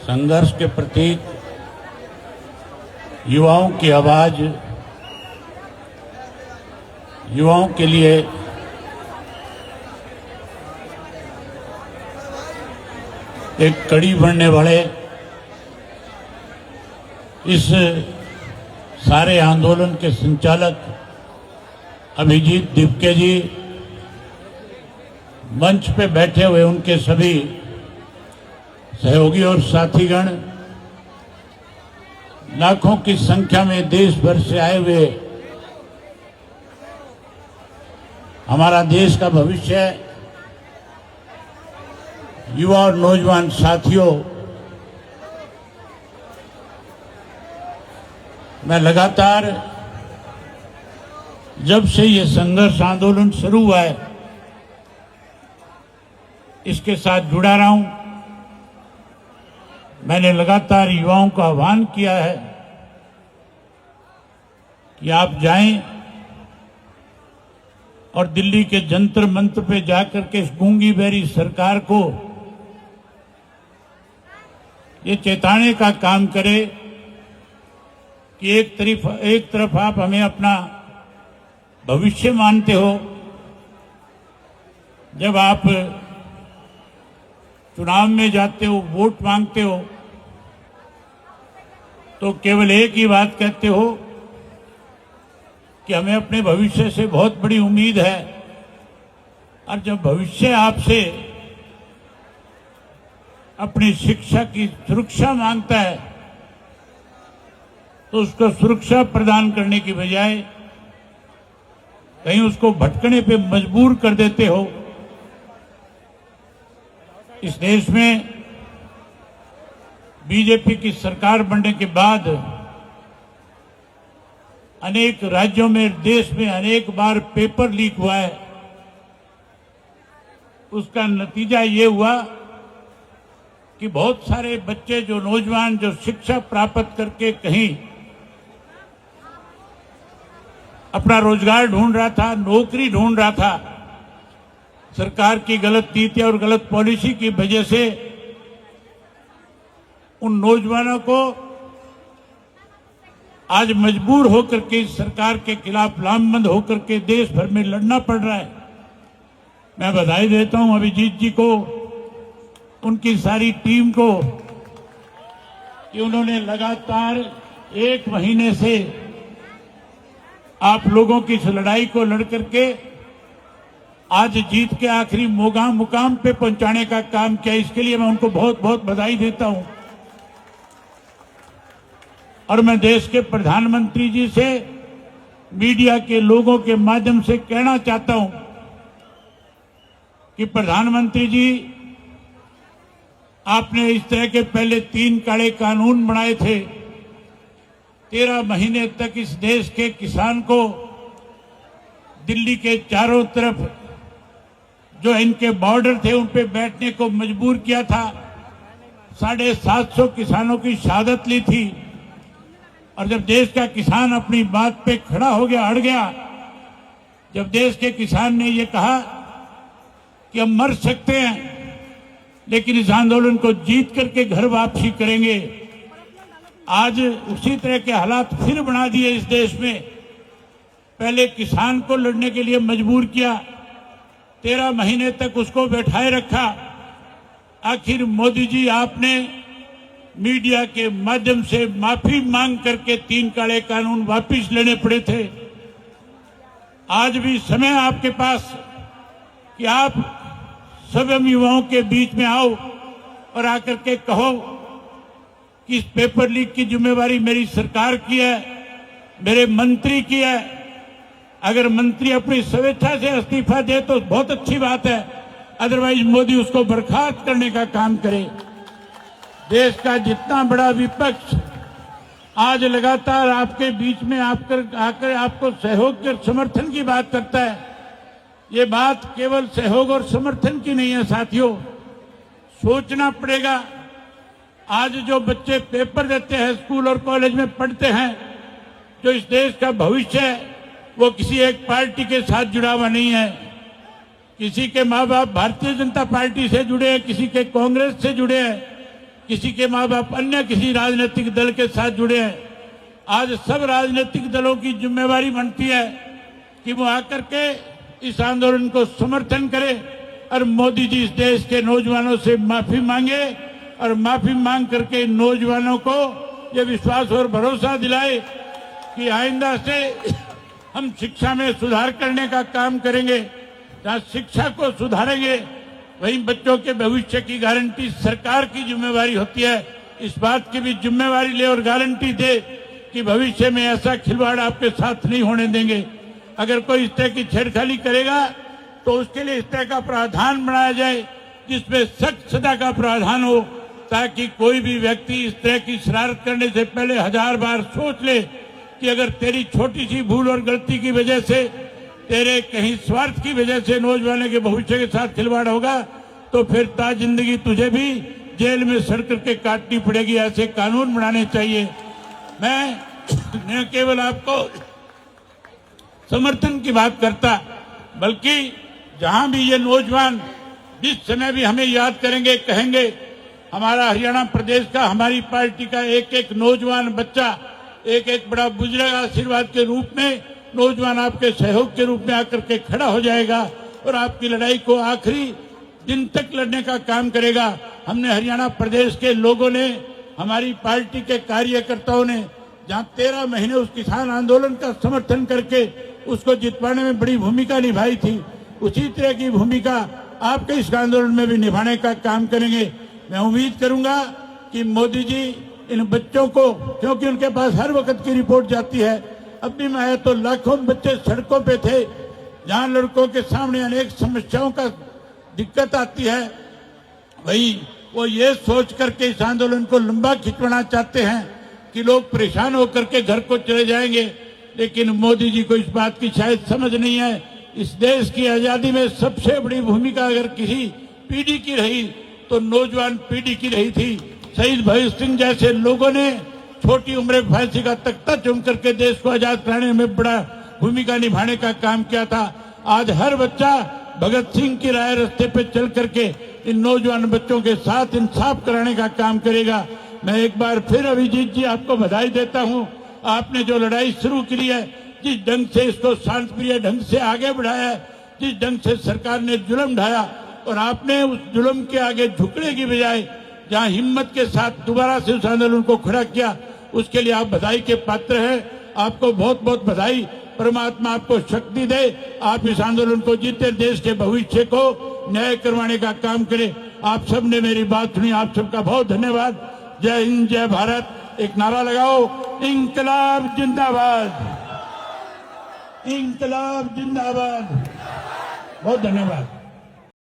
संघर्ष के प्रतीक, युवाओं की आवाज, युवाओं के लिए एक कड़ी बनने वाले इस सारे आंदोलन के संचालक अभिजीत दीपके जी, मंच पे बैठे हुए उनके सभी सहयोगी और साथीगण, लाखों की संख्या में देश भर से आए हुए हमारा देश का भविष्य युवा और नौजवान साथियों, मैं लगातार जब से ये संघर्ष आंदोलन शुरू हुआ है इसके साथ जुड़ा रहा हूं। मैंने लगातार युवाओं को आह्वान किया है कि आप जाएं और दिल्ली के जंतर मंतर पे जाकर के इस गूंगी बहरी सरकार को ये चेताने का काम करे कि एक तरफ आप हमें अपना भविष्य मानते हो, जब आप चुनाव में जाते हो, वोट मांगते हो, तो केवल एक ही बात कहते हो कि हमें अपने भविष्य से बहुत बड़ी उम्मीद है, और जब भविष्य आपसे अपनी शिक्षा की सुरक्षा मांगता है तो उसको सुरक्षा प्रदान करने की बजाय कहीं उसको भटकने पे मजबूर कर देते हो। इस देश में बीजेपी की सरकार बनने के बाद अनेक राज्यों में, देश में अनेक बार पेपर लीक हुआ है। उसका नतीजा ये हुआ कि बहुत सारे बच्चे, जो नौजवान, जो शिक्षा प्राप्त करके कहीं अपना रोजगार ढूंढ रहा था, नौकरी ढूंढ रहा था, सरकार की गलत नीति और गलत पॉलिसी की वजह से उन नौजवानों को आज मजबूर होकर के इस सरकार के खिलाफ लामबंद होकर के देश भर में लड़ना पड़ रहा है। मैं बधाई देता हूं अभिजीत जी को, उनकी सारी टीम को, कि उन्होंने लगातार 1 महीने से आप लोगों की इस लड़ाई को लड़ करके आज जीत के आखिरी मुकाम पे पहुंचाने का काम किया। इसके लिए मैं उनको बहुत बहुत बधाई देता हूं। और मैं देश के प्रधानमंत्री जी से, मीडिया के लोगों के माध्यम से कहना चाहता हूं कि प्रधानमंत्री जी, आपने इस तरह के पहले 3 काले कानून बनाए थे। 13 महीने तक इस देश के किसान को दिल्ली के चारों तरफ जो इनके बॉर्डर थे उन पे बैठने को मजबूर किया था। 750 किसानों की शहादत ली थी। और जब देश का किसान अपनी बात पे खड़ा हो गया, अड़ गया, जब देश के किसान ने ये कहा कि हम मर सकते हैं लेकिन इस आंदोलन को जीत करके घर वापसी करेंगे, आज उसी तरह के हालात फिर बना दिए इस देश में। पहले किसान को लड़ने के लिए मजबूर किया, 13 महीने तक उसको बैठाए रखा। आखिर मोदी जी, आपने मीडिया के माध्यम से माफी मांग करके 3 काले कानून वापस लेने पड़े थे। आज भी समय आपके पास कि आप सब युवाओं के बीच में आओ और आकर के कहो कि इस पेपर लीक की जिम्मेवारी मेरी सरकार की है, मेरे मंत्री की है। अगर मंत्री अपनी स्वेच्छा से इस्तीफा दे तो बहुत अच्छी बात है, अदरवाइज मोदी उसको बर्खास्त करने का काम करे। देश का जितना बड़ा विपक्ष आज लगातार आपके बीच में आकर आपको सहयोग और समर्थन की बात करता है, ये बात केवल सहयोग और समर्थन की नहीं है साथियों। सोचना पड़ेगा, आज जो बच्चे पेपर देते हैं, स्कूल और कॉलेज में पढ़ते हैं, जो इस देश का भविष्य है, वो किसी एक पार्टी के साथ जुड़ा हुआ नहीं है। किसी के माँ बाप भारतीय जनता पार्टी से जुड़े हैं, किसी के कांग्रेस से जुड़े हैं। किसी के माँ बाप अन्य किसी राजनीतिक दल के साथ जुड़े हैं। आज सब राजनीतिक दलों की जिम्मेवारी बनती है कि वो आकर के इस आंदोलन को समर्थन करे और मोदी जी इस देश के नौजवानों से माफी मांगे और माफी मांग करके नौजवानों को ये विश्वास और भरोसा दिलाए कि आइंदा से हम शिक्षा में सुधार करने का काम करेंगे। जहाँ शिक्षा को सुधारेंगे वहीं बच्चों के भविष्य की गारंटी सरकार की जिम्मेवारी होती है। इस बात की भी जिम्मेवारी ले और गारंटी दे कि भविष्य में ऐसा खिलवाड़ आपके साथ नहीं होने देंगे। अगर कोई इस तरह की छेड़खानी करेगा तो उसके लिए इस तरह का प्रावधान बनाया जाए जिसमें सख्त सजा का प्रावधान हो, ताकि कोई भी व्यक्ति इस तरह की शरारत करने से पहले 1000 बार सोच ले कि अगर तेरी छोटी सी भूल और गलती की वजह से, तेरे कहीं स्वार्थ की वजह से नौजवानों के भविष्य के साथ खिलवाड़ होगा तो फिर ता जिंदगी तुझे भी जेल में सड़ करके काटनी पड़ेगी। ऐसे कानून बनाने चाहिए। मैं न केवल आपको समर्थन की बात करता, बल्कि जहां भी ये नौजवान जिस समय भी हमें याद करेंगे, कहेंगे हमारा हरियाणा प्रदेश का, हमारी पार्टी का एक एक नौजवान बच्चा, एक एक बड़ा बुजुर्ग आशीर्वाद के रूप में, नौजवान आपके सहयोग के रूप में आकर के खड़ा हो जाएगा और आपकी लड़ाई को आखिरी दिन तक लड़ने का काम करेगा। हमने हरियाणा प्रदेश के लोगों ने, हमारी पार्टी के कार्यकर्ताओं ने जहां 13 महीने उस किसान आंदोलन का समर्थन करके उसको जितवाने में बड़ी भूमिका निभाई थी, उसी तरह की भूमिका आपके इस आंदोलन में भी निभाने का काम करेंगे। मैं उम्मीद करूंगा कि मोदी जी इन बच्चों को, क्योंकि उनके पास हर वक्त की रिपोर्ट जाती है, अब भी मैं तो लाखों बच्चे सड़कों पे थे, जहां लड़कों के सामने अनेक समस्याओं का दिक्कत आती है, वही वो ये सोच करके इस आंदोलन को लंबा खिंचवाना चाहते हैं कि लोग परेशान होकर के घर को चले जाएंगे। लेकिन मोदी जी को इस बात की शायद समझ नहीं है। इस देश की आजादी में सबसे बड़ी भूमिका अगर किसी पीढ़ी की रही तो नौजवान पीढ़ी की रही थी। शहीद भगत सिंह जैसे लोगों ने छोटी उम्र में फांसी का तख्ता चूम करके देश को आजाद कराने में बड़ा भूमिका निभाने का काम किया था। आज हर बच्चा भगत सिंह की राह रास्ते पे चल करके इन नौजवान बच्चों के साथ इंसाफ कराने का काम करेगा। मैं एक बार फिर अभिजीत जी आपको बधाई देता हूं। आपने जो लड़ाई शुरू की है, जिस ढंग से इसको शांतिप्रिय ढंग से आगे बढ़ाया, जिस ढंग से सरकार ने जुल्म ढाया और आपने उस जुल्म के आगे झुकने की बजाय जहां हिम्मत के साथ दोबारा से उस आंदोलन को खड़ा किया, उसके लिए आप बधाई के पात्र हैं। आपको बहुत बहुत बधाई। परमात्मा आपको शक्ति दे, आप इस आंदोलन को जीते, देश के भविष्य को न्याय करवाने का काम करें। आप सबने मेरी बात सुनी, आप सबका बहुत धन्यवाद। जय हिंद, जय भारत। एक नारा लगाओ, इंकलाब जिंदाबाद, इंकलाब जिंदाबाद। बहुत धन्यवाद।